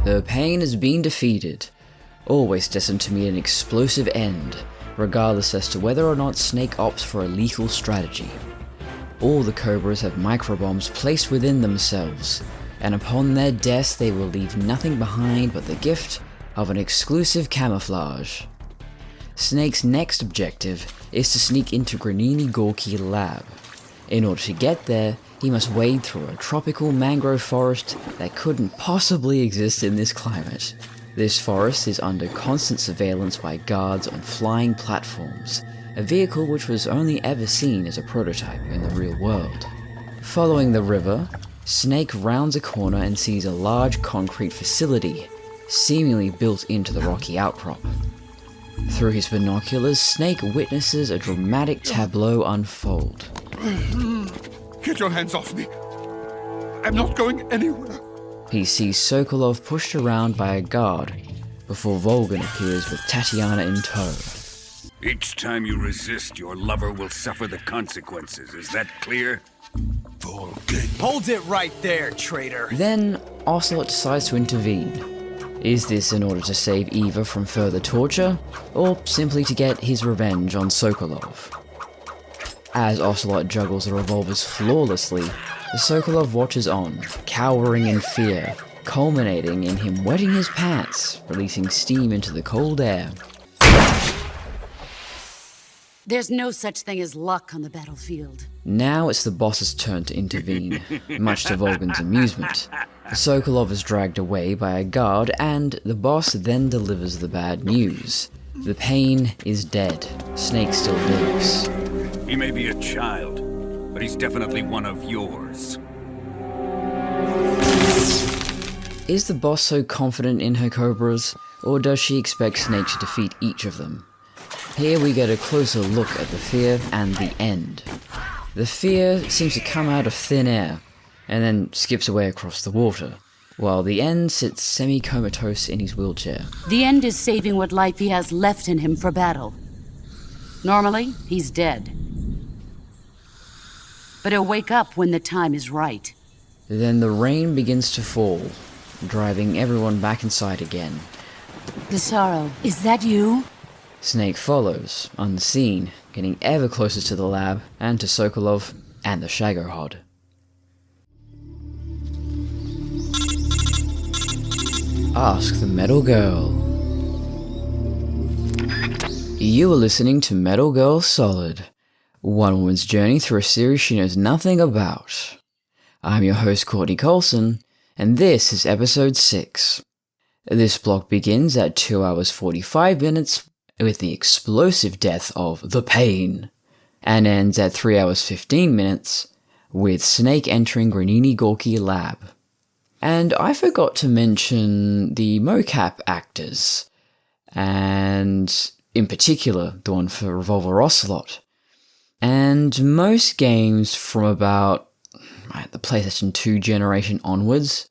The pain has been defeated, always destined to meet an explosive end, regardless as to whether or not Snake opts for a lethal strategy. All the Cobras have microbombs placed within themselves, and upon their death they will leave nothing behind but the gift of an exclusive camouflage. Snake's next objective is to sneak into Granini Gorky Lab. In order to get there, he must wade through a tropical mangrove forest that couldn't possibly exist in this climate. This forest is under constant surveillance by guards on flying platforms, a vehicle which was only ever seen as a prototype in the real world. Following the river, Snake rounds a corner and sees a large concrete facility, seemingly built into the rocky outcrop. Through his binoculars, Snake witnesses a dramatic tableau unfold. Get your hands off me! I'm not going anywhere! He sees Sokolov pushed around by a guard, before Volgan appears with Tatiana in tow. Each time you resist, your lover will suffer the consequences. Is that clear? Volgan. Hold it right there, traitor! Then, Ocelot decides to intervene. Is this in order to save Eva from further torture, or simply to get his revenge on Sokolov? As Ocelot juggles the revolvers flawlessly, Sokolov watches on, cowering in fear, culminating in him wetting his pants, releasing steam into the cold air. There's no such thing as luck on the battlefield. Now it's the boss's turn to intervene, much to Volgan's amusement. Sokolov is dragged away by a guard, and the boss then delivers the bad news. The pain is dead. Snake still lives. He may be a child, but he's definitely one of yours. Is the boss so confident in her Cobras, or does she expect Snake to defeat each of them? Here we get a closer look at the fear and the end. The fear seems to come out of thin air, and then skips away across the water, while the end sits semi-comatose in his wheelchair. The end is saving what life he has left in him for battle. Normally, he's dead. But he'll wake up when the time is right. Then the rain begins to fall, driving everyone back inside again. Gasaro, is that you? Snake follows, unseen, getting ever closer to the lab, and to Sokolov, and the Shagohod. Ask the Metal Girl. You are listening to Metal Girl Solid, one woman's journey through a series she knows nothing about. I'm your host Courtney Colson, and this is episode 6. This block begins at 2 hours 45 minutes with the explosive death of The Pain, and ends at 3 hours 15 minutes with Snake entering Granini Gorky Lab. And I forgot to mention the mocap actors, and in particular the one for Revolver Ocelot. And most games from about the PlayStation 2 generation onwards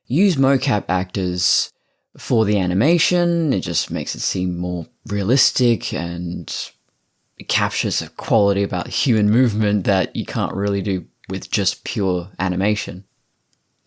use mocap actors for the animation. It just makes it seem more realistic, and it captures a quality about human movement that you can't really do with just pure animation.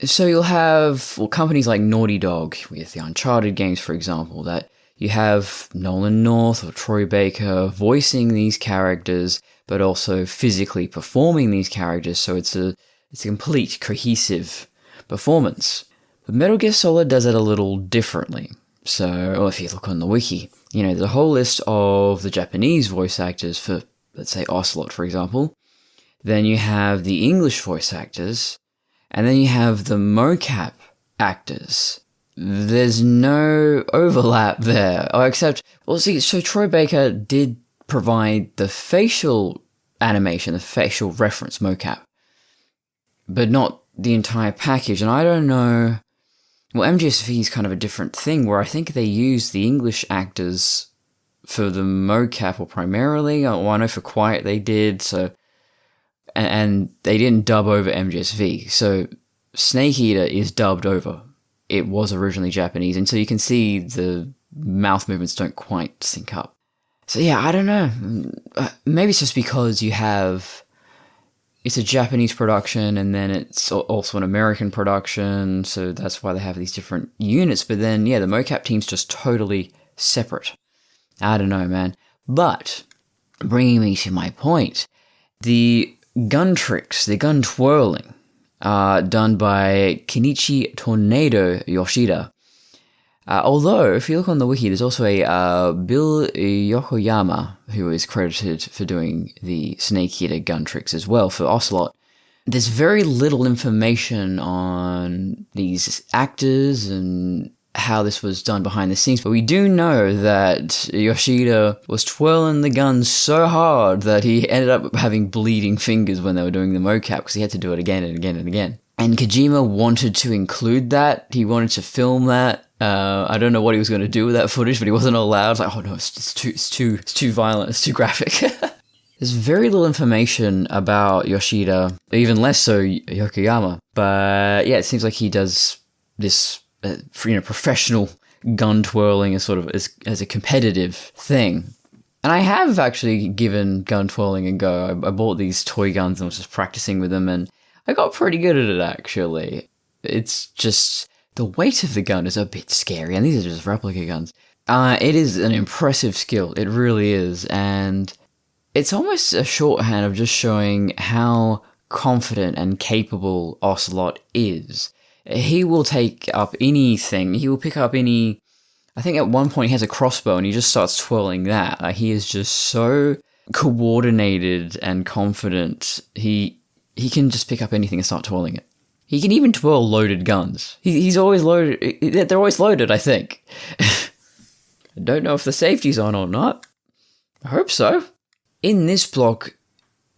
So you'll have companies like Naughty Dog, with the Uncharted games for example, that you have Nolan North or Troy Baker voicing these characters, but also physically performing these characters, so it's a complete, cohesive performance. But Metal Gear Solid does it a little differently. So, if you look on the wiki, there's a whole list of the Japanese voice actors for, let's say, Ocelot, for example. Then you have the English voice actors, and then you have the mocap actors. There's no overlap there, so Troy Baker did provide the facial animation, the facial reference mocap, but not the entire package. And I don't know, MGSV is kind of a different thing, where I think they use the English actors for the mocap, or primarily. I know for Quiet they did, and they didn't dub over MGSV, so Snake Eater is dubbed over. It was originally Japanese, and so you can see the mouth movements don't quite sync up. So yeah, I don't know. Maybe it's just because you have it's a Japanese production, and then it's also an American production, so that's why they have these different units. But then, yeah, the mocap team's just totally separate. I don't know, man. But, bringing me to my point, the gun tricks, the gun twirling, are done by Kenichi Tornado Yoshida. Although, if you look on the wiki, there's also a Bill Yokoyama who is credited for doing the Snake Eater gun tricks as well for Ocelot. There's very little information on these actors and how this was done behind the scenes, but we do know that Yoshida was twirling the gun so hard that he ended up having bleeding fingers when they were doing the mocap because he had to do it again and again and again. And Kojima wanted to include that. He wanted to film that. I don't know what he was going to do with that footage, but he wasn't allowed. It's like, oh no, it's too violent, it's too graphic. There's very little information about Yoshida, even less so Yokoyama. But yeah, it seems like he does this, professional gun twirling as sort of as a competitive thing. And I have actually given gun twirling a go. I bought these toy guns and was just practicing with them, and I got pretty good at it actually. It's just the weight of the gun is a bit scary, and these are just replica guns. It is an impressive skill, it really is, and it's almost a shorthand of just showing how confident and capable Ocelot is. He will take up anything, he will pick up any... I think at one point he has a crossbow and he just starts twirling that. He is just so coordinated and confident, he can just pick up anything and start twirling it. He can even twirl loaded guns. He's always loaded. They're always loaded, I think. I don't know if the safety's on or not. I hope so. In this block,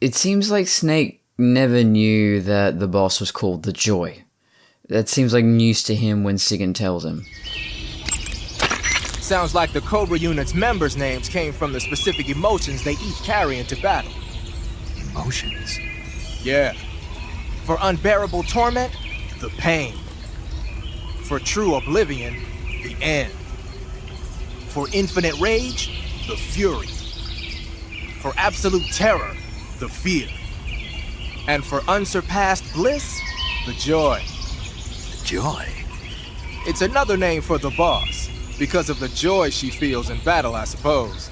it seems like Snake never knew that the boss was called the Joy. That seems like news to him when Sigan tells him. Sounds like the Cobra unit's members' names came from the specific emotions they each carry into battle. Emotions? Yeah. For unbearable torment, the pain. For true oblivion, the end. For infinite rage, the fury. For absolute terror, the fear. And for unsurpassed bliss, the joy. The joy? It's another name for the boss, because of the joy she feels in battle, I suppose.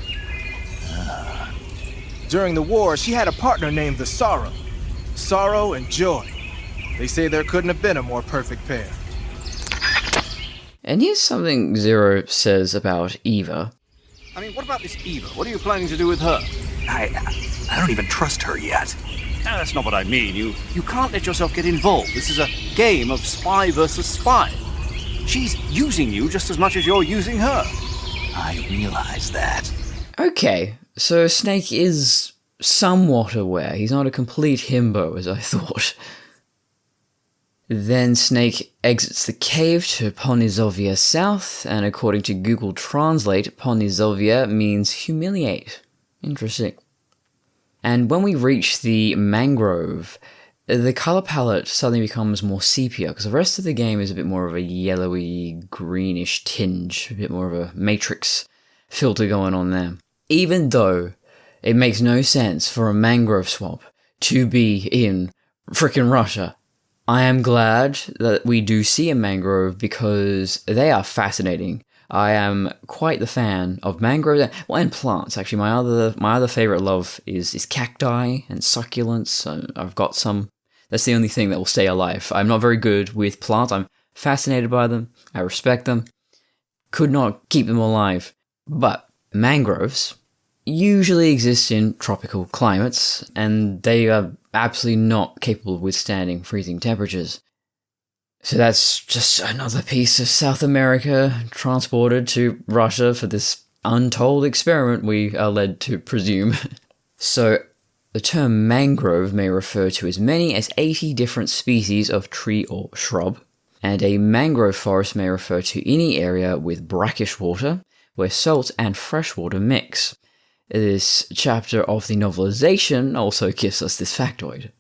During the war, she had a partner named the Sorrow. Sorrow and joy. They say there couldn't have been a more perfect pair. And here's something Zero says about Eva. I mean, what about this Eva? What are you planning to do with her? I don't even trust her yet. No, that's not what I mean. You can't let yourself get involved. This is a game of spy versus spy. She's using you just as much as you're using her. I realize that. Okay, so Snake is somewhat aware. He's not a complete himbo, as I thought. Then Snake exits the cave to Ponizovia South, and according to Google Translate, Ponizovia means humiliate. Interesting. And when we reach the mangrove, the colour palette suddenly becomes more sepia, because the rest of the game is a bit more of a yellowy, greenish tinge, a bit more of a Matrix filter going on there. Even though it makes no sense for a mangrove swamp to be in frickin' Russia, I am glad that we do see a mangrove because they are fascinating. I am quite the fan of mangroves, well, and plants. Actually, my other favorite love is cacti and succulents. I've got some. That's the only thing that will stay alive. I'm not very good with plants. I'm fascinated by them. I respect them. Could not keep them alive. But mangroves usually exist in tropical climates, and they are absolutely not capable of withstanding freezing temperatures. So that's just another piece of South America transported to Russia for this untold experiment we are led to presume. So the term mangrove may refer to as many as 80 different species of tree or shrub, and a mangrove forest may refer to any area with brackish water where salt and fresh water mix. This chapter of the novelization also gives us this factoid.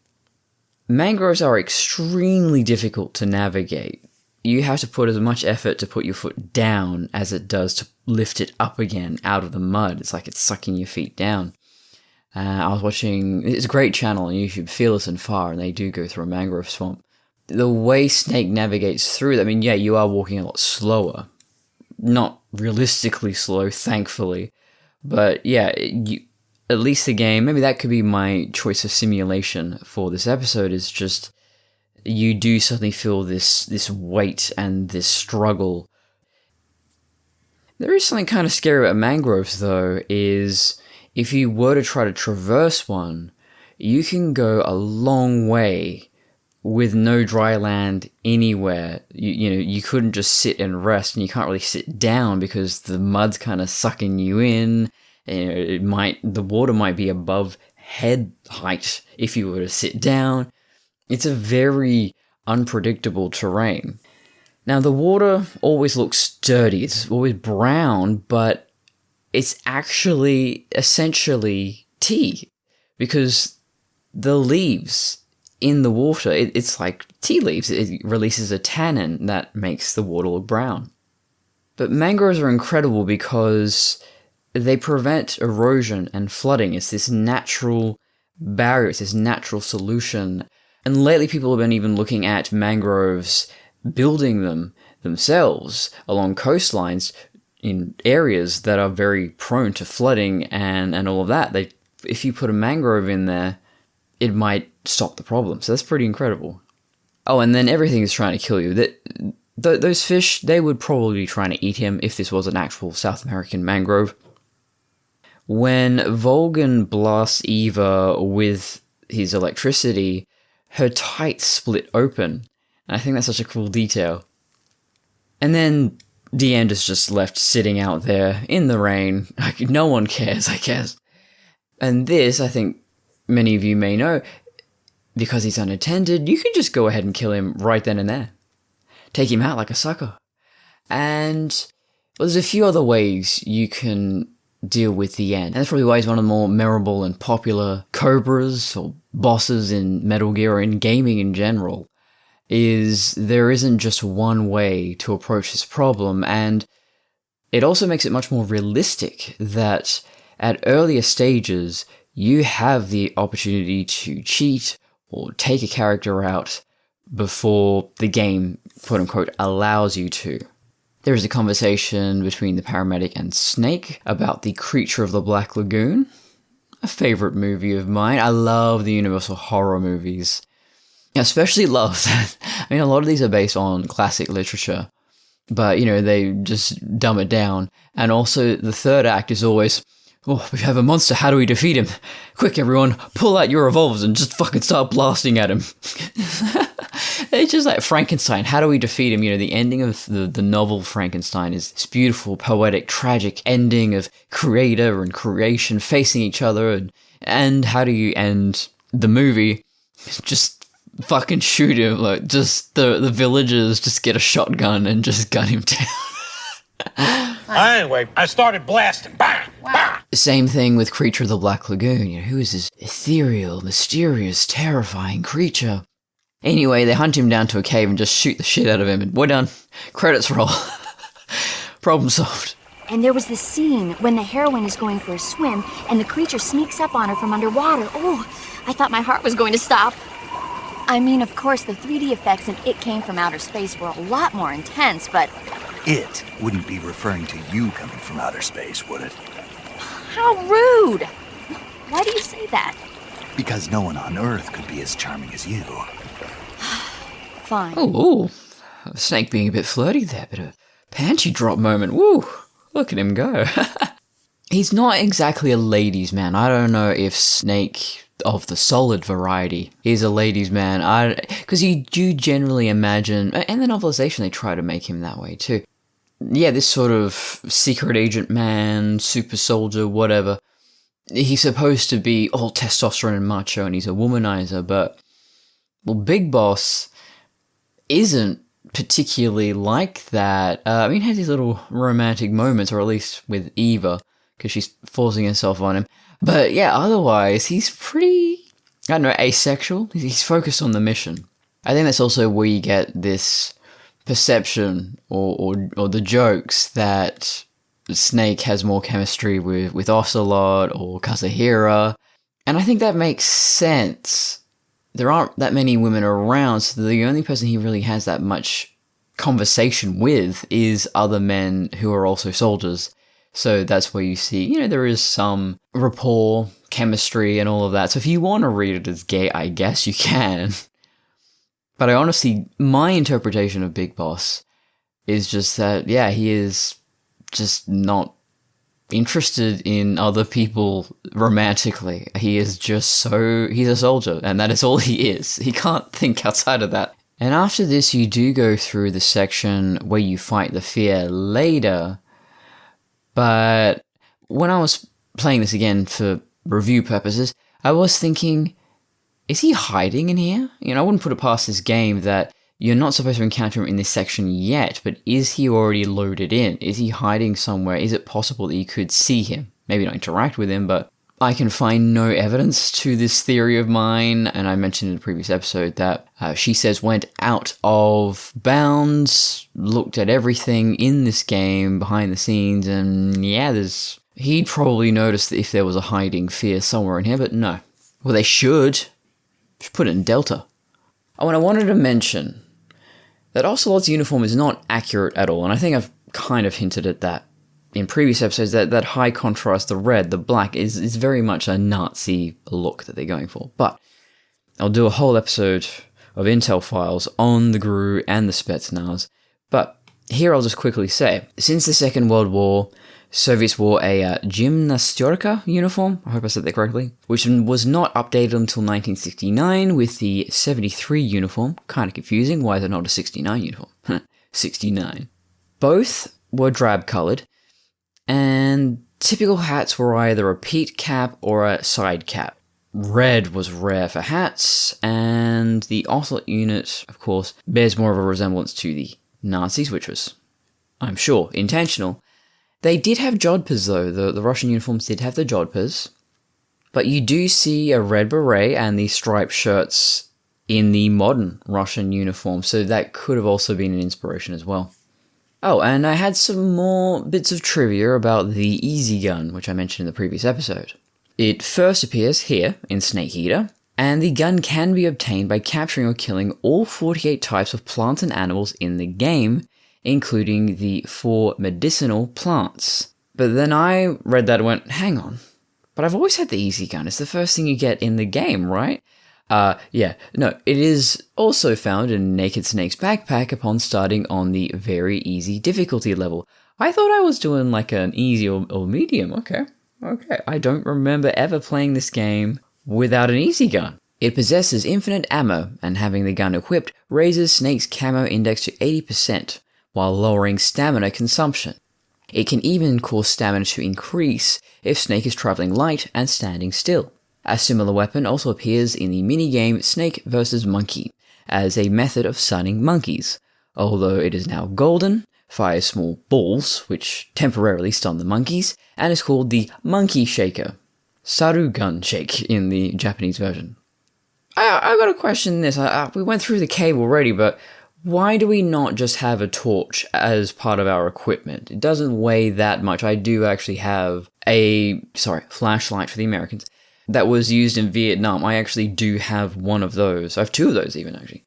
Mangroves are extremely difficult to navigate. You have to put as much effort to put your foot down as it does to lift it up again out of the mud. It's like it's sucking your feet down. I was watching, it's a great channel on YouTube, Fearless and Far, and they do go through a mangrove swamp. The way Snake navigates through, I mean, yeah, you are walking a lot slower. Not realistically slow, thankfully. But yeah, at least the game, maybe that could be my choice of simulation for this episode, is just you do suddenly feel this weight and this struggle. There is something kind of scary about mangroves, though, is if you were to try to traverse one, you can go a long way with no dry land anywhere. You couldn't just sit and rest, and you can't really sit down because the mud's kind of sucking you in. The water might be above head height if you were to sit down. It's a very unpredictable terrain. Now, the water always looks dirty. It's always brown, but it's actually essentially tea, because the leaves in the water, it's like tea leaves. It releases a tannin that makes the water look brown. But mangroves are incredible because they prevent erosion and flooding. It's this natural barrier, it's this natural solution. And lately people have been even looking at mangroves, building them themselves along coastlines in areas that are very prone to flooding and all of that. If you put a mangrove in there, it might stop the problem. So that's pretty incredible. Oh, and then everything is trying to kill you. Those fish, they would probably be trying to eat him if this was an actual South American mangrove. When Volgan blasts Eva with his electricity, her tights split open. And I think that's such a cool detail. And then Deanne is just left sitting out there in the rain. Like, no one cares, I guess. And this, I think many of you may know, because he's unattended, you can just go ahead and kill him right then and there. Take him out like a sucker. And well, there's a few other ways you can deal with the end. And that's probably why he's one of the more memorable and popular cobras or bosses in Metal Gear or in gaming in general, is there isn't just one way to approach this problem. And it also makes it much more realistic that at earlier stages, you have the opportunity to cheat or take a character out before the game, quote unquote, allows you to. There is a conversation between the paramedic and Snake about the Creature of the Black Lagoon, a favorite movie of mine. I love the Universal horror movies. I especially love that. I mean, a lot of these are based on classic literature, but, they just dumb it down. And also, the third act is always, oh, we have a monster, how do we defeat him? Quick, everyone, pull out your revolvers and just fucking start blasting at him. It's just like Frankenstein, how do we defeat him? The ending of the novel Frankenstein is this beautiful, poetic, tragic ending of creator and creation facing each other. And how do you end the movie? Just fucking shoot him. Like, just the villagers just get a shotgun and just gun him down. Anyway, I started blasting. Bang! Bang! Same thing with Creature of the Black Lagoon. Who is this ethereal, mysterious, terrifying creature? Anyway, they hunt him down to a cave and just shoot the shit out of him, and we're done. Credits roll. Problem solved. And there was this scene when the heroine is going for a swim, and the creature sneaks up on her from underwater. Oh, I thought my heart was going to stop. I mean, of course, the 3D effects in It Came From Outer Space were a lot more intense, but... It wouldn't be referring to you coming from outer space, would it? How rude! Why do you say that? Because no one on Earth could be as charming as you. Fine. Oh, Snake being a bit flirty there, but a panty drop moment. Woo! Look at him go. He's not exactly a ladies' man. I don't know if Snake of the solid variety is a ladies' man. Because you do generally imagine, and the novelization, they try to make him that way too. Yeah, this sort of secret agent man, super soldier, whatever. He's supposed to be all testosterone and macho, and he's a womanizer, but, well, Big Boss isn't particularly like that. He has these little romantic moments, or at least with Eva, because she's forcing herself on him. But yeah, otherwise, he's pretty, asexual. He's focused on the mission. I think that's also where you get this perception or the jokes that Snake has more chemistry with Ocelot or Kazuhira. And I think that makes sense. There aren't that many women around, so the only person he really has that much conversation with is other men who are also soldiers. So that's where you see, there is some rapport, chemistry, and all of that. So if you want to read it as gay, I guess you can. But I honestly, my interpretation of Big Boss is just that, yeah, he is just not interested in other people romantically. He is just he's a soldier, and that is all he is. He can't think outside of that. And after this, you do go through the section where you fight the fear later. But when I was playing this again for review purposes, I was thinking, is he hiding in here? I wouldn't put it past this game that you're not supposed to encounter him in this section yet, but is he already loaded in? Is he hiding somewhere? Is it possible that you could see him? Maybe not interact with him, but I can find no evidence to this theory of mine, and I mentioned in the previous episode that she says went out of bounds, looked at everything in this game behind the scenes, and yeah, he'd probably noticed if there was a hiding fear somewhere in here, but no. Well, they should put it in Delta. Oh, and I wanted to mention that Ocelot's uniform is not accurate at all, and I think I've kind of hinted at that in previous episodes, that high contrast, the red, the black, is very much a Nazi look that they're going for. But I'll do a whole episode of Intel files on the GRU and the Spetsnaz. But here I'll just quickly say, since the Second World War, Soviets wore a gymnasтерka uniform, I hope I said that correctly, which was not updated until 1969 with the 73 uniform. Kind of confusing, why is it not a 69 uniform? 69. Both were drab-coloured, and typical hats were either a peak cap or a side cap. Red was rare for hats, and the Ocelot unit, of course, bears more of a resemblance to the Nazis, which was, I'm sure, intentional. They did have jodhpurs, though. The Russian uniforms did have the jodhpurs, but you do see a red beret and the striped shirts in the modern Russian uniform, so that could have also been an inspiration as well. Oh, and I had some more bits of trivia about the Easy Gun, which I mentioned in the previous episode. It first appears here in Snake Eater, and the gun can be obtained by capturing or killing all 48 types of plants and animals in the game, including the 4 medicinal plants. But then I read that and went, hang on, but I've always had the Easy Gun. It's the first thing you get in the game, right? It is also found in Naked Snake's backpack upon starting on the very easy difficulty level. I thought I was doing like an easy or medium. Okay. I don't remember ever playing this game without an Easy Gun. It possesses infinite ammo, and having the gun equipped raises Snake's camo index to 80%, while lowering stamina consumption. It can even cause stamina to increase if Snake is traveling light and standing still. A similar weapon also appears in the minigame Snake vs. Monkey, as a method of stunning monkeys. Although it is now golden, fires small balls, which temporarily stun the monkeys, and is called the Monkey Shaker. Sarugan Shake in the Japanese version. I gotta question this. We went through the cave already, but why do we not just have a torch as part of our equipment? It doesn't weigh that much. I do actually have a flashlight for the Americans that was used in Vietnam. I actually do have one of those. I have 2 of those even, actually.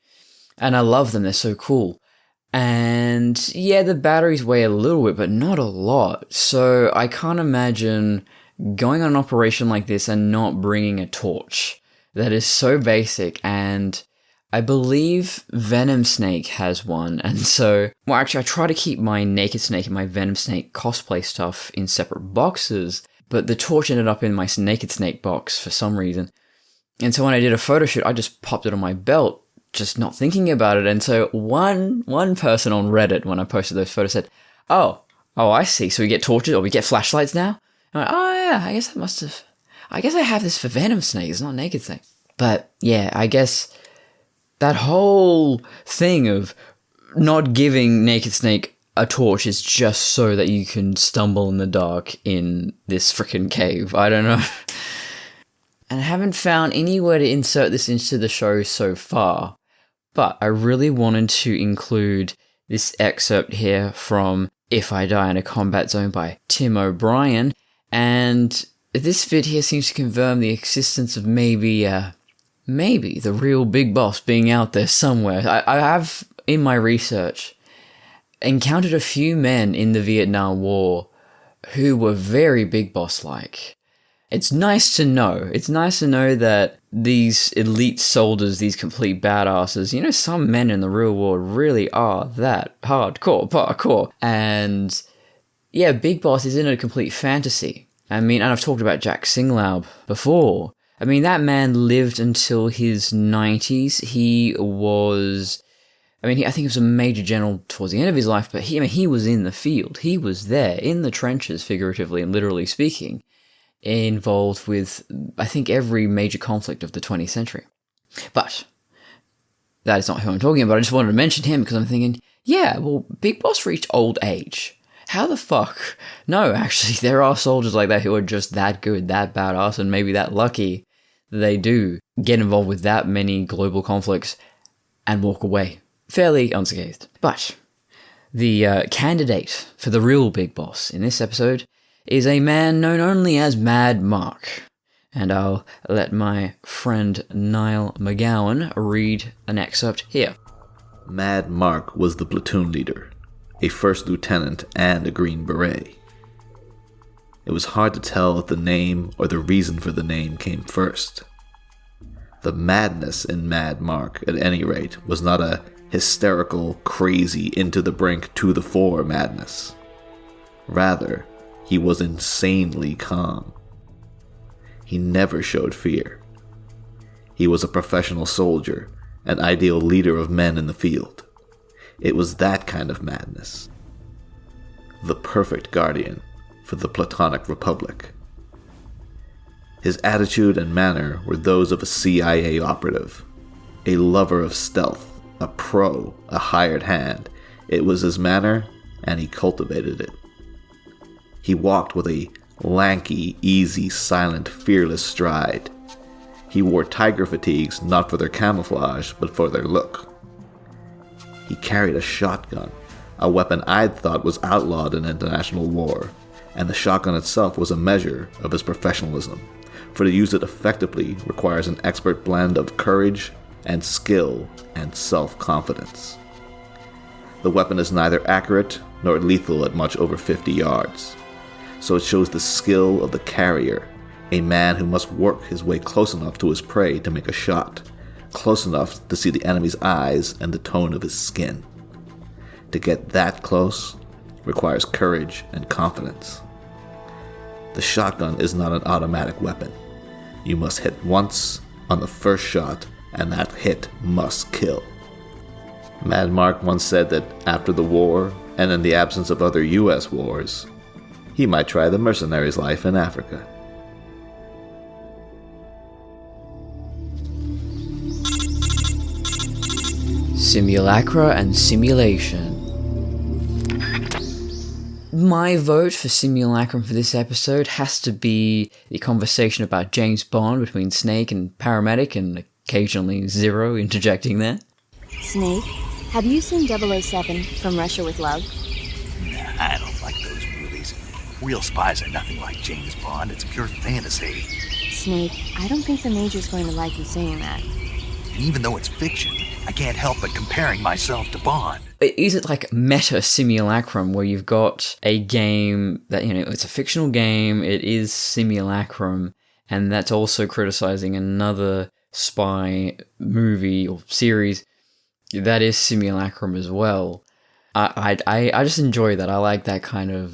And I love them. They're so cool. And yeah, the batteries weigh a little bit, but not a lot. So I can't imagine going on an operation like this and not bringing a torch. That is so basic. And I believe Venom Snake has one. And so, I try to keep my Naked Snake and my Venom Snake cosplay stuff in separate boxes, but the torch ended up in my Naked Snake box for some reason. And so when I did a photo shoot, I just popped it on my belt, just not thinking about it. And so one person on Reddit, when I posted those photos, said, oh, I see. So we get torches, or we get flashlights now? And I went, oh yeah, I guess I have this for Venom Snake, it's not Naked Snake. But yeah, I guess that whole thing of not giving Naked Snake a torch is just so that you can stumble in the dark in this frickin' cave. I don't know. And I haven't found anywhere to insert this into the show so far, but I really wanted to include this excerpt here from If I Die in a Combat Zone by Tim O'Brien, and this vid here seems to confirm the existence of maybe the real big boss being out there somewhere. I have, in my research, encountered a few men in the Vietnam War who were very big boss-like. It's nice to know. It's nice to know that these elite soldiers, these complete badasses, you know, some men in the real world really are that hardcore. And yeah, Big Boss isn't a complete fantasy. I mean, and I've talked about Jack Singlaub before. I mean, that man lived until his 90s. I think he was a major general towards the end of his life, but he was in the field. He was there, in the trenches, figuratively and literally speaking, involved with, I think, every major conflict of the 20th century. But that is not who I'm talking about. I just wanted to mention him because I'm thinking, yeah, well, Big Boss reached old age. How the fuck? No, actually, there are soldiers like that who are just that good, that badass, and maybe that lucky that they do get involved with that many global conflicts and walk away fairly unscathed. But the candidate for the real Big Boss in this episode is a man known only as Mad Mark. And I'll let my friend Niall McGowan read an excerpt here. Mad Mark was the platoon leader, a first lieutenant and a Green Beret. It was hard to tell if the name or the reason for the name came first. The madness in Mad Mark, at any rate, was not a hysterical, crazy, into the brink, to the fore madness. Rather, he was insanely calm. He never showed fear. He was a professional soldier, an ideal leader of men in the field. It was that kind of madness. The perfect guardian for the Platonic Republic. His attitude and manner were those of a CIA operative, a lover of stealth, a pro, a hired hand. It was his manner, and he cultivated it. He walked with a lanky, easy, silent, fearless stride. He wore tiger fatigues not for their camouflage, but for their look. He carried a shotgun, a weapon I'd thought was outlawed in international war, and the shotgun itself was a measure of his professionalism, for to use it effectively requires an expert blend of courage and skill and self-confidence. The weapon is neither accurate nor lethal at much over 50 yards, so it shows the skill of the carrier, a man who must work his way close enough to his prey to make a shot, close enough to see the enemy's eyes and the tone of his skin. To get that close requires courage and confidence. The shotgun is not an automatic weapon. You must hit once on the first shot, and that hit must kill. Mad Mark once said that after the war, and in the absence of other US wars, he might try the mercenary's life in Africa. Simulacra and simulation. My vote for simulacrum for this episode has to be the conversation about James Bond between Snake and Paramedic, and occasionally Zero interjecting there. Snake, have you seen 007 From Russia with Love? Nah, I don't like those movies. Real spies are nothing like James Bond. It's pure fantasy. Snake, I don't think the Major's going to like you saying that. And even though it's fiction, I can't help but comparing myself to Bond. Is it like meta simulacrum, where you've got a game that, you know, it's a fictional game, it is simulacrum, and that's also criticizing another spy movie or series that is simulacrum as well. I just enjoy that. I like that kind of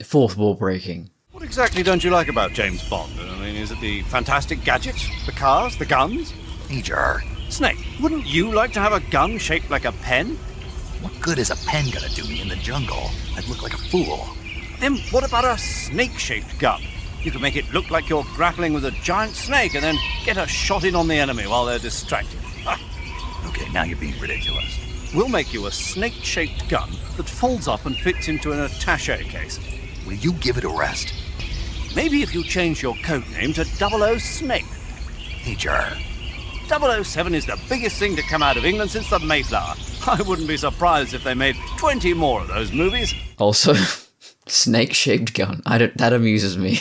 fourth wall breaking. What exactly don't you like about James Bond? I mean, is it the fantastic gadgets, the cars, the guns? Major, Snake, wouldn't you like to have a gun shaped like a pen? what good is a pen gonna do me in the jungle? I'd look like a fool. Then what about a snake-shaped gun? You could make it look like you're grappling with a giant snake and then get a shot in on the enemy while they're distracted. Okay, now you're being ridiculous. We'll make you a snake-shaped gun that folds up and fits into an attaché case. Will you give it a rest? Maybe if you change your code name to 00 Snake. Major, 007 is the biggest thing to come out of England since the Mayflower. I wouldn't be surprised if they made 20 more of those movies. Also, snake-shaped gun. That amuses me.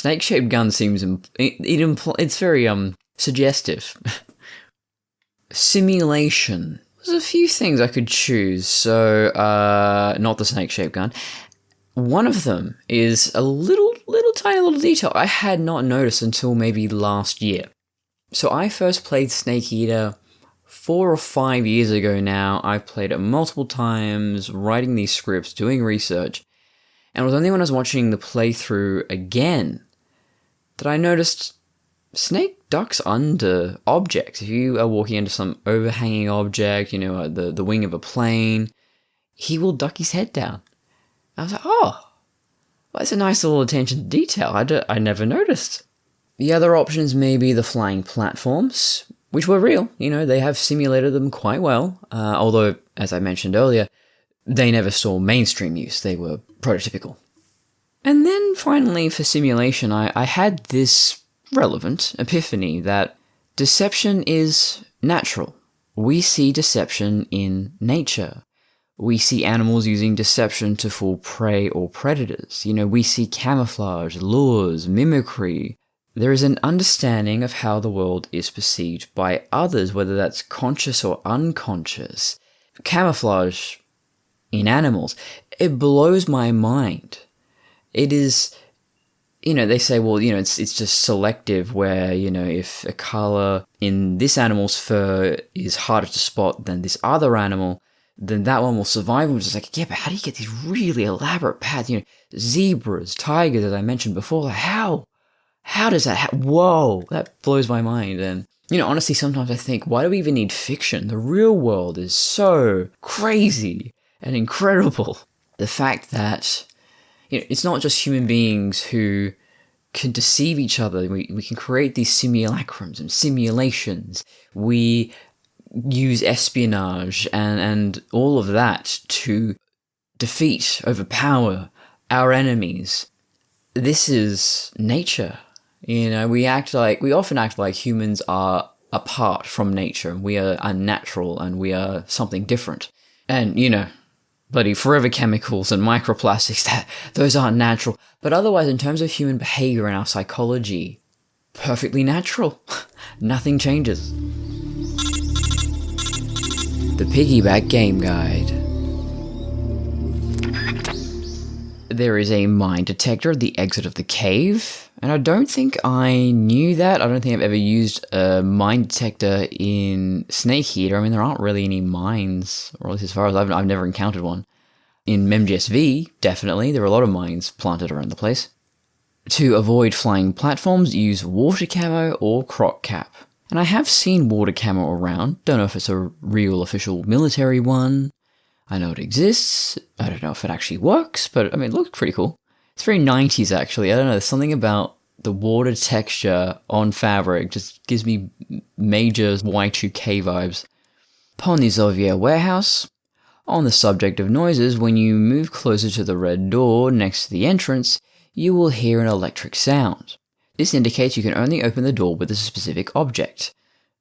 Snake-shaped gun seems... it's very, suggestive. Simulation. There's a few things I could choose, so, not the snake-shaped gun. One of them is a tiny little detail I had not noticed until maybe last year. So I first played Snake Eater 4 or 5 years ago now. I've played it multiple times, writing these scripts, doing research, and it was only when I was watching the playthrough again that I noticed Snake ducks under objects. If you are walking into some overhanging object, the wing of a plane, he will duck his head down. I was like, oh, well, that's a nice little attention to detail. I never noticed. The other options may be the flying platforms, which were real. They have simulated them quite well. Although, as I mentioned earlier, they never saw mainstream use. They were prototypical. And then finally, for simulation, I had this relevant epiphany that deception is natural. We see deception in nature. We see animals using deception to fool prey or predators. We see camouflage, lures, mimicry. There is an understanding of how the world is perceived by others, whether that's conscious or unconscious. Camouflage in animals, it blows my mind. It is, they say, well, it's just selective where, if a color in this animal's fur is harder to spot than this other animal, then that one will survive. And we're just like, yeah, but how do you get these really elaborate patterns? Zebras, tigers, as I mentioned before, like how does that whoa, that blows my mind. And, honestly, sometimes I think, why do we even need fiction? The real world is so crazy and incredible. The fact that, it's not just human beings who can deceive each other. We can create these simulacrums and simulations. We use espionage and all of that to defeat, overpower our enemies. This is nature. We often act like humans are apart from nature, and we are unnatural, and we are something different. And, bloody forever chemicals and microplastics, those aren't natural. But otherwise, in terms of human behavior and our psychology, perfectly natural. Nothing changes. The Piggyback Game Guide. There is a mine detector at the exit of the cave, and I don't think I knew that. I don't think I've ever used a mine detector in Snake Eater. I mean, there aren't really any mines, or at least as far as I've never encountered one. In MemGSV, definitely, there are a lot of mines planted around the place. To avoid flying platforms, use water camo or croc cap. And I have seen water camo around. Don't know if it's a real official military one. I know it exists. I don't know if it actually works, but I mean, it looks pretty cool. It's very 90s, actually. I don't know, there's something about the water texture on fabric just gives me major Y2K vibes. Ponizovia Warehouse. On the subject of noises, when you move closer to the red door next to the entrance, you will hear an electric sound. This indicates you can only open the door with a specific object.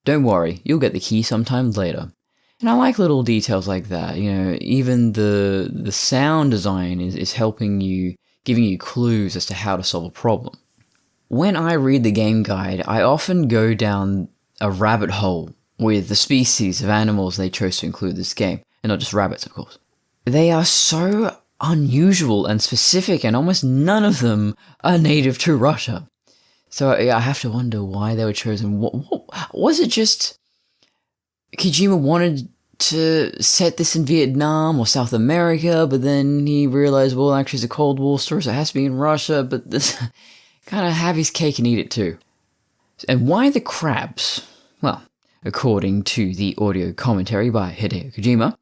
Don't worry, you'll get the key sometime later. And I like little details like that. Even the sound design is helping you, giving you clues as to how to solve a problem. When I read the game guide, I often go down a rabbit hole with the species of animals they chose to include in this game, and not just rabbits, of course. They are so unusual and specific, and almost none of them are native to Russia. So I have to wonder why they were chosen. What was it just Kojima wanted to set this in Vietnam or South America, but then he realized, well, actually it's a Cold War story, so it has to be in Russia, but this kind of have his cake and eat it too. And why the crabs? Well, according to the audio commentary by Hideo Kojima,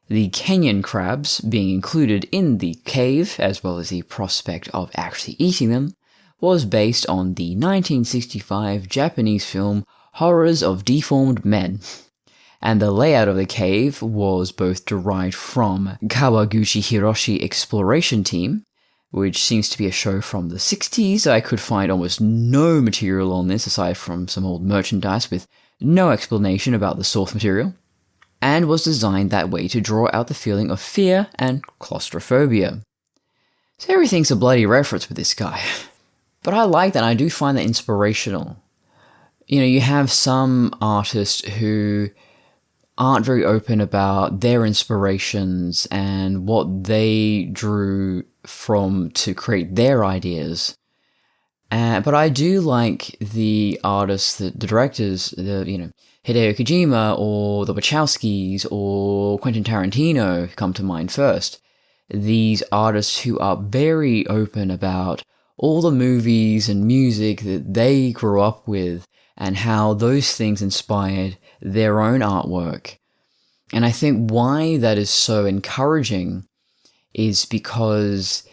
the Kenyan crabs being included in the cave, as well as the prospect of actually eating them, was based on the 1965 Japanese film Horrors of Deformed Men. And the layout of the cave was both derived from Kawaguchi Hiroshi Exploration Team, which seems to be a show from the 60s. I could find almost no material on this aside from some old merchandise with no explanation about the source material, and was designed that way to draw out the feeling of fear and claustrophobia. So everything's a bloody reference with this guy. But I like that. I do find that inspirational. You know, you have some artists who aren't very open about their inspirations and what they drew from to create their ideas. But I do like the artists, the directors, Hideo Kojima or the Wachowskis or Quentin Tarantino come to mind first. These artists who are very open about all the movies and music that they grew up with and how those things inspired their own artwork. And I think why that is so encouraging is because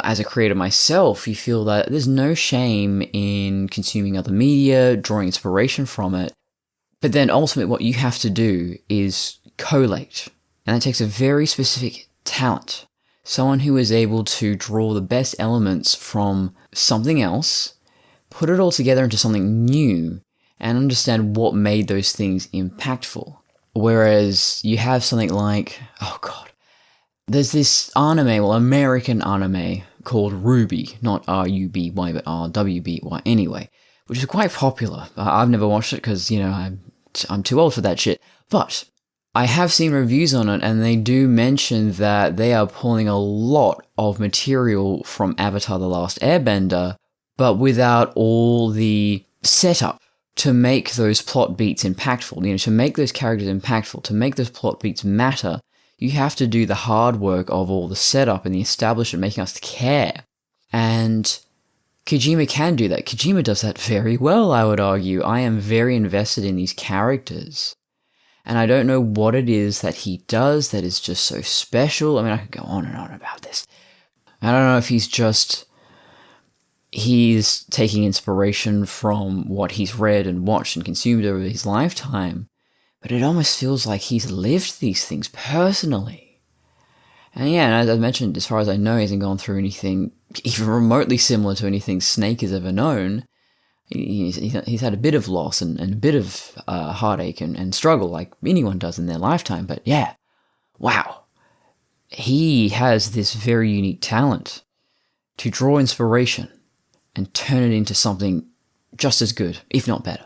as a creator myself, you feel that there's no shame in consuming other media, drawing inspiration from it. But then ultimately what you have to do is collate. And that takes a very specific talent. Someone who is able to draw the best elements from something else, put it all together into something new, and understand what made those things impactful. Whereas you have something like, there's this American anime called Ruby, not R-U-B-Y, but R-W-B-Y anyway, which is quite popular. I've never watched it because, I'm too old for that shit. But I have seen reviews on it, and they do mention that they are pulling a lot of material from Avatar: The Last Airbender, but without all the setup to make those plot beats impactful. To make those characters impactful, to make those plot beats matter, you have to do the hard work of all the setup and the establishment, making us care. And Kojima can do that. Kojima does that very well, I would argue. I am very invested in these characters. And I don't know what it is that he does that is just so special. I mean, I could go on and on about this. I don't know if he's taking inspiration from what he's read and watched and consumed over his lifetime, but it almost feels like he's lived these things personally. And yeah, as I mentioned, as far as I know, he hasn't gone through anything even remotely similar to anything Snake has ever known. He's had a bit of loss and a bit of heartache and struggle like anyone does in their lifetime, but yeah, wow. He has this very unique talent to draw inspiration and turn it into something just as good, if not better.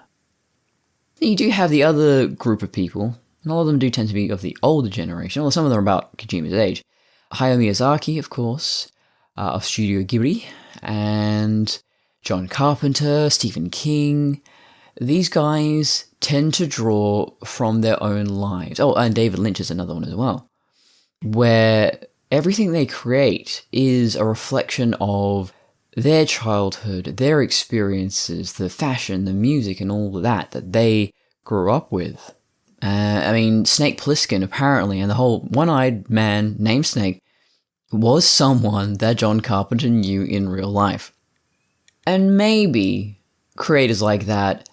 Then you do have the other group of people, and a lot of them do tend to be of the older generation, although some of them are about Kojima's age. Hayao Miyazaki, of course, of Studio Ghibli, and John Carpenter, Stephen King. These guys tend to draw from their own lives. Oh, and David Lynch is another one as well, where everything they create is a reflection of their childhood, their experiences, the fashion, the music, and all of that they grew up with. Snake Plissken, apparently, and the whole one-eyed man named Snake was someone that John Carpenter knew in real life. And maybe creators like that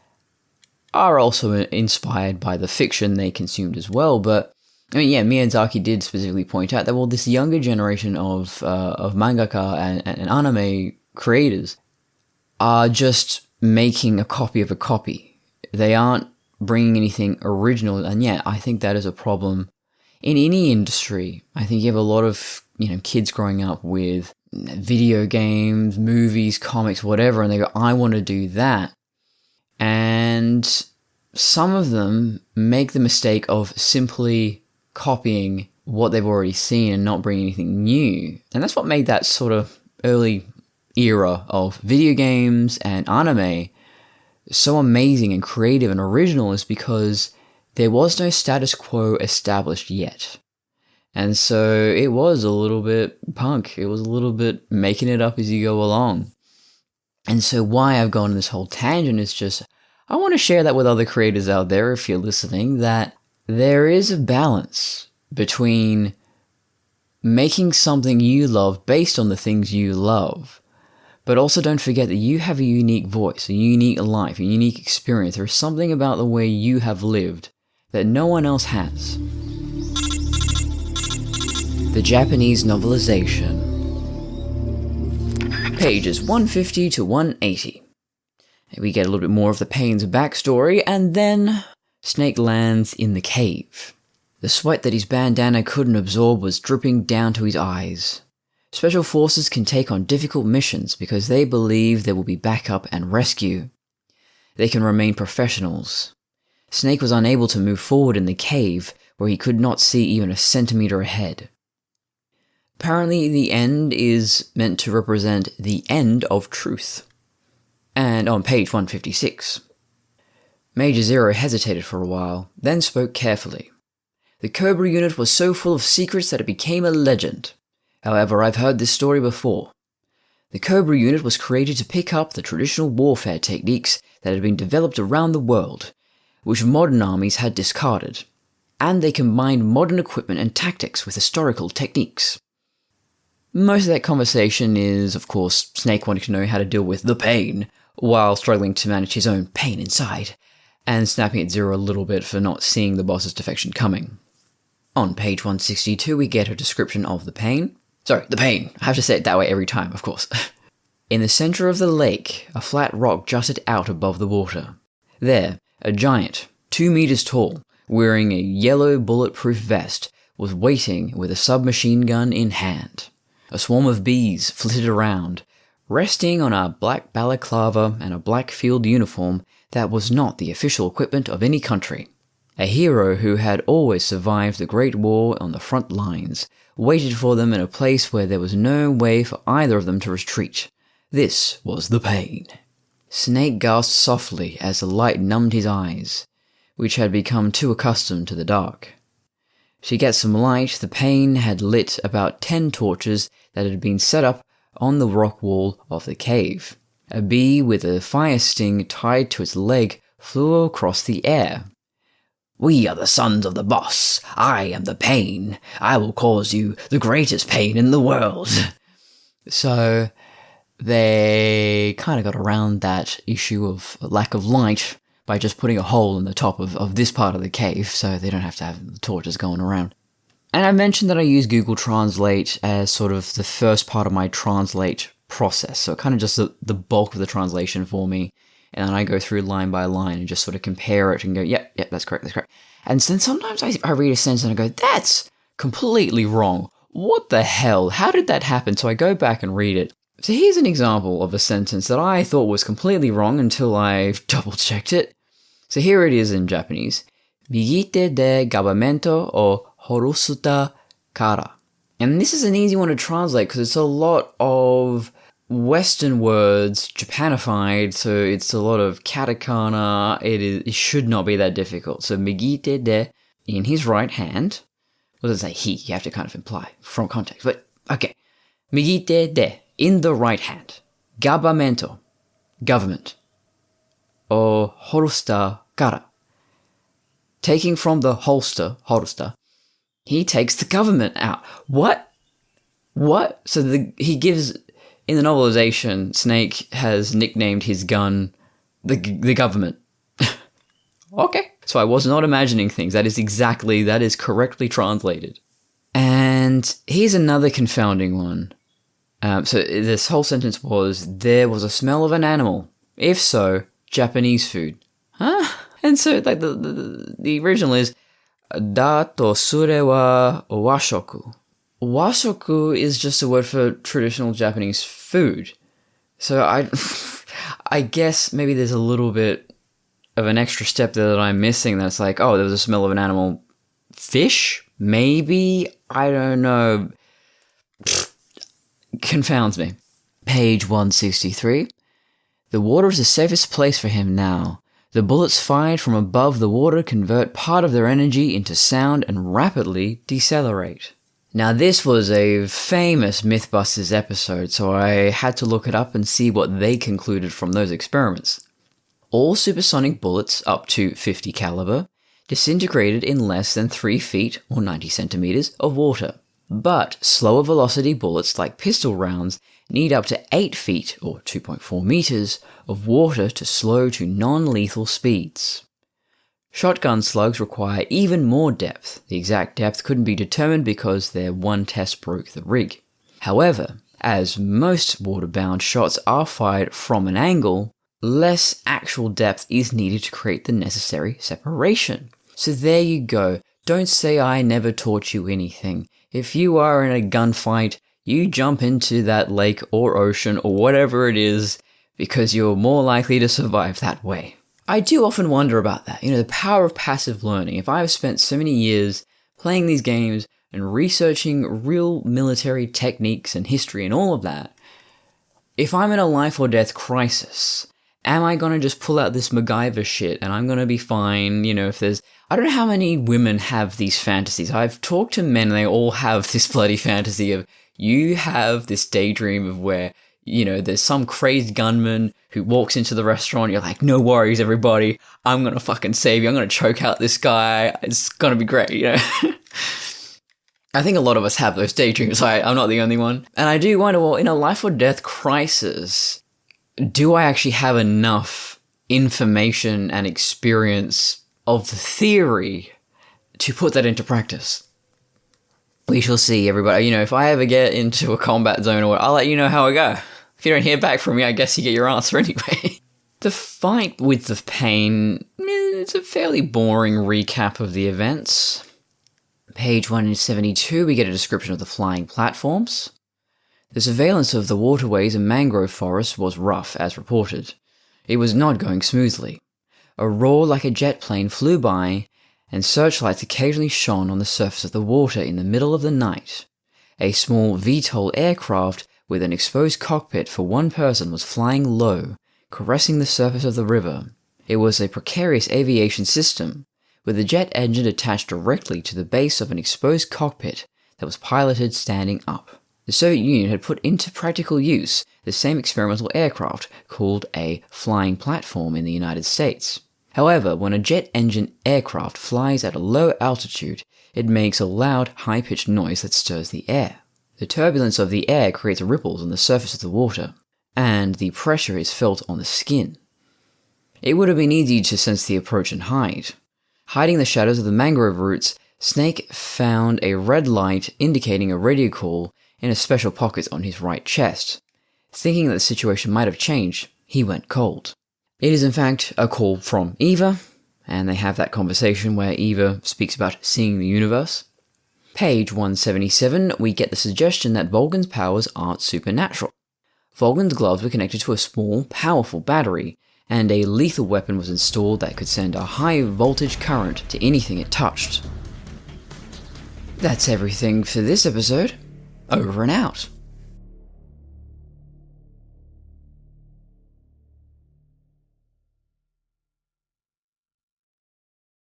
are also inspired by the fiction they consumed as well, but Miyazaki did specifically point out that, this younger generation of mangaka and anime creators are just making a copy of a copy. They aren't bringing anything original, and I think that is a problem in any industry. I think you have a lot of, kids growing up with video games, movies, comics, whatever, and they go, I want to do that. And some of them make the mistake of simply copying what they've already seen and not bringing anything new. And that's what made that sort of early era of video games and anime so amazing and creative and original, is because there was no status quo established yet. And so it was a little bit punk. It was a little bit making it up as you go along. And so why I've gone on this whole tangent is just, I want to share that with other creators out there, if you're listening, that there is a balance between making something you love based on the things you love, but also don't forget that you have a unique voice, a unique life, a unique experience. There is something about the way you have lived that no one else has. The Japanese novelization. Pages 150 to 180. We get a little bit more of the Payne's backstory, and then Snake lands in the cave. The sweat that his bandana couldn't absorb was dripping down to his eyes. Special forces can take on difficult missions because they believe there will be backup and rescue. They can remain professionals. Snake was unable to move forward in the cave, where he could not see even a centimeter ahead. Apparently, the end is meant to represent the end of truth. And on page 156. Major Zero hesitated for a while, then spoke carefully. The Cobra unit was so full of secrets that it became a legend. However, I've heard this story before. The Cobra unit was created to pick up the traditional warfare techniques that had been developed around the world, which modern armies had discarded, and they combined modern equipment and tactics with historical techniques. Most of that conversation is, of course, Snake wanting to know how to deal with the pain, while struggling to manage his own pain inside, and snapping at Zero a little bit for not seeing the boss's defection coming. On page 162 we get a description of the pain. Sorry, the pain. I have to say it that way every time, of course. In the center of the lake, a flat rock jutted out above the water. There, a giant, 2 meters tall, wearing a yellow bulletproof vest, was waiting with a submachine gun in hand. A swarm of bees flitted around, resting on a black balaclava and a black field uniform that was not the official equipment of any country. A hero who had always survived the Great War on the front lines waited for them in a place where there was no way for either of them to retreat. This was the pain. Snake gasped softly as the light numbed his eyes, which had become too accustomed to the dark. To get some light, the pain had lit about 10 torches that had been set up on the rock wall of the cave. A bee with a fire sting tied to its leg flew across the air. "We are the sons of the boss. I am the pain. I will cause you the greatest pain in the world." So they kind of got around that issue of lack of light by just putting a hole in the top of this part of the cave, so they don't have to have the torches going around. And I mentioned that I use Google Translate as sort of the first part of my translate process, so kind of just the bulk of the translation for me, and then I go through line by line and just sort of compare it and go, yep, that's correct. And then sometimes I read a sentence and I go, that's completely wrong. What the hell? How did that happen? So I go back and read it. So here's an example of a sentence that I thought was completely wrong until I double-checked it. So here it is in Japanese. Migite de gabamento o horusuta kara. And this is an easy one to translate because it's a lot of Western words, Japanified, so it's a lot of katakana. It should not be that difficult. So migite de, in his right hand. What does it say? He. You have to kind of imply from context. But, okay. Migite de, in the right hand. Gabamento, government. O horusta kara. Taking from the holster, horusta, he takes the government out. What? So he gives... In the novelization, Snake has nicknamed his gun the government. Okay. So I was not imagining things. That is correctly translated. And here's another confounding one. So this whole sentence was, there was a smell of an animal. If so, Japanese food. Huh? And so like the original is, da to sure wa washoku. Washoku is just a word for traditional Japanese food. So I guess maybe there's a little bit of an extra step there that I'm missing that's like, oh, there was a smell of an animal. Fish? Maybe? I don't know. Confounds me. Page 163. The water is the safest place for him now. The bullets fired from above the water convert part of their energy into sound and rapidly decelerate. Now this was a famous Mythbusters episode, so I had to look it up and see what they concluded from those experiments. All supersonic bullets up to 50 caliber disintegrated in less than 3 feet or 90 centimeters of water. But slower velocity bullets like pistol rounds need up to 8 feet or 2.4 meters of water to slow to non-lethal speeds. Shotgun slugs require even more depth. The exact depth couldn't be determined because their one test broke the rig. However, as most water-bound shots are fired from an angle, less actual depth is needed to create the necessary separation. So there you go. Don't say I never taught you anything. If you are in a gunfight, you jump into that lake or ocean or whatever it is because you're more likely to survive that way. I do often wonder about that, the power of passive learning. If I've spent so many years playing these games and researching real military techniques and history and all of that, if I'm in a life or death crisis, am I gonna just pull out this MacGyver shit and I'm gonna be fine, if there's... I don't know how many women have these fantasies. I've talked to men and they all have this bloody fantasy of, you have this daydream of where, there's some crazed gunman who walks into the restaurant, you're like, no worries everybody, I'm gonna fucking save you, I'm gonna choke out this guy, it's gonna be great, I think a lot of us have those daydreams, I'm not the only one. And I do wonder, well, in a life or death crisis, do I actually have enough information and experience of the theory to put that into practice? We shall see, everybody. If I ever get into a combat zone or what, I'll let you know how I go. If you don't hear back from me, I guess you get your answer anyway. The fight with the pain, it's a fairly boring recap of the events. Page 172, we get a description of the flying platforms. The surveillance of the waterways and mangrove forests was rough, as reported. It was not going smoothly. A roar like a jet plane flew by, and searchlights occasionally shone on the surface of the water in the middle of the night. A small VTOL aircraft with an exposed cockpit for one person was flying low, caressing the surface of the river. It was a precarious aviation system, with a jet engine attached directly to the base of an exposed cockpit that was piloted standing up. The Soviet Union had put into practical use the same experimental aircraft called a flying platform in the United States. However, when a jet engine aircraft flies at a low altitude, it makes a loud, high-pitched noise that stirs the air. The turbulence of the air creates ripples on the surface of the water, and the pressure is felt on the skin. It would have been easy to sense the approach and hide. Hiding the shadows of the mangrove roots, Snake found a red light indicating a radio call in a special pocket on his right chest. Thinking that the situation might have changed, he went cold. It is in fact a call from Eva, and they have that conversation where Eva speaks about seeing the universe. Page 177, we get the suggestion that Volgan's powers aren't supernatural. Volgan's gloves were connected to a small, powerful battery, and a lethal weapon was installed that could send a high voltage current to anything it touched. That's everything for this episode. Over and out.